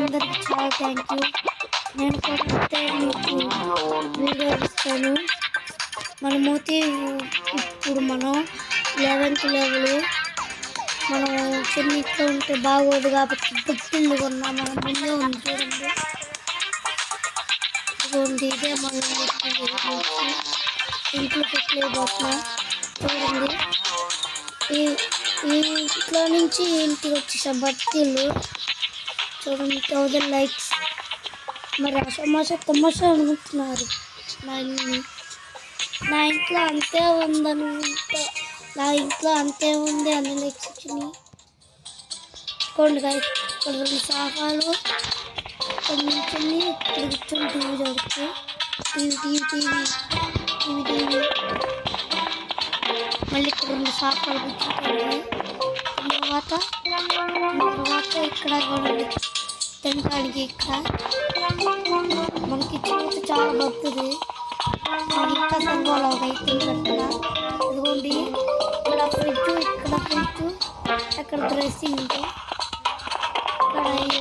అందరికి చాలా thank you. నేను కొడితే మీకు వీడియో ఇస్తాను. మనమైతే ఇప్పుడు మనం 11th లెవెల్. మనం చిన్నట్లో ఉంటే బాగోదు కాబట్టి పుట్టిల్లు కొన్నా మనం ముందే ఉంది చూడండి. ఇదిగోండి ఇదే మనం ఇంట్లో పెట్టలేకపోతున్నా చూడండి. ఈ ఇంట్లో నుంచి ఇంటికి వచ్చేసా బట్టీలు చూడండి. 1000 లైక్స్. మరి తమాషా అనుకుంటున్నారు. నా ఇంట్లో అంతే ఉందనుకుంటా. నా ఇంట్లో అంతే ఉంది అన్ని లైక్స్ వచ్చినాయి. చూడండి గాయస్, ఇక్కడ 2 సోఫాలు కొన్ని ఇక్కడ కూర్చొని టీవీ చూడచ్చు. టీవీ మళ్ళీ ఇక్కడ 2 సోఫాలు కూర్చుంటాయి. తర్వాత ఇక్కడ తినడానికి ఇక్కడ మనకి చూసి చాలా బతుది. మరి ఇంకా సంగోలో అయితే ఇక్కడ ఇదిగోండి. ఇక్కడ ఫ్రిడ్జ్ అక్కడ డ్రెస్సింగ్ ఇక్కడ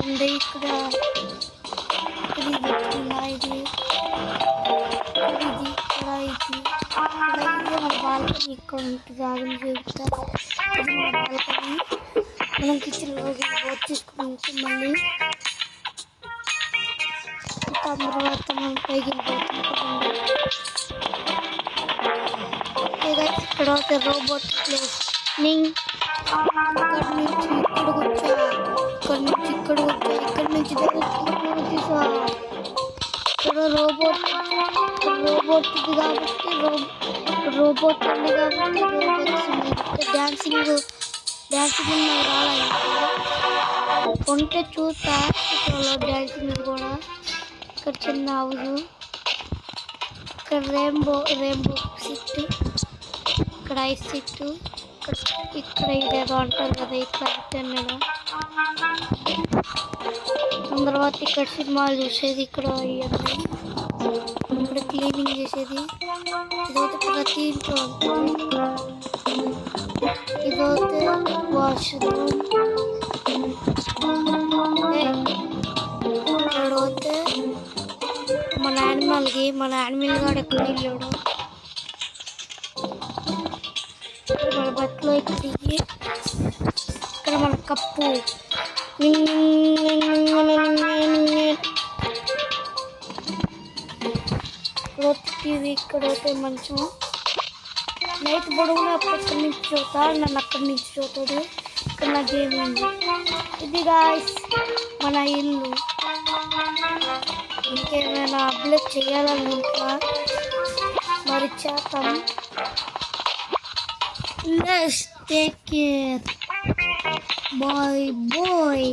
ఉంది. ఇక్కడ ఇది మన బాల్కనీ. ఇక్కడ ఉంటుంది ఆగని చూపుతా. ఇది మన బాల్కనీ. మనం కిచెన్లోకి తీసుకుని మళ్ళీ తర్వాత మనం పైకి వెళ్ళిపోతున్నాం. ఇక్కడ ఒక రోబోట్ ప్లేస్. ఇక్కడ నుంచి ఇక్కడికి వచ్చా, ఇక్కడ నుంచి ఇక్కడ నుంచి తీసా. ఇక్కడ రోబోట్ ఇది కాబట్టి రోబోట్ ఉంది కాబట్టి డాన్సింగ్ రావాలి ఉంటే చూస్తా. డాన్సింగ్ కూడా ఇక్కడ చిన్న హౌస్. ఇక్కడ రెయిన్బో సెట్. ఇక్కడ ఐస్ సెట్. ఇక్కడ ఇదేదో అంటారు కదా, ఇక్కడ నేను తర్వాత ఇక్కడ సినిమాలు చూసేది. ఇక్కడ ఇవన్నీ ఇక్కడ క్లీనింగ్ చేసేది. ఇదైతే ప్రతి ఇంట్లో ఉంటుంది. ఇదైతే వాష్రూమ్. ఇక్కడైతే మన యానిమల్ కూడా ఎక్కడ వెళ్ళాడు. మన బట్టలు ఎక్కి ఇక్కడ మన కప్పు. టీవీ ఇక్కడైతే మంచం. నైట్ పొడవునా అక్కడి నుంచి చూస్తా, నన్ను అక్కడి నుంచి చూస్తాడు. ఇక్కడ నా గేమింగ్. ఇది గాయ్స్ మన ఇల్లు. ఇంకేమైనా అప్డేట్ చేయాలనుకుంటున్నా మరి చేస్తాం. Let's take care. Bye bye.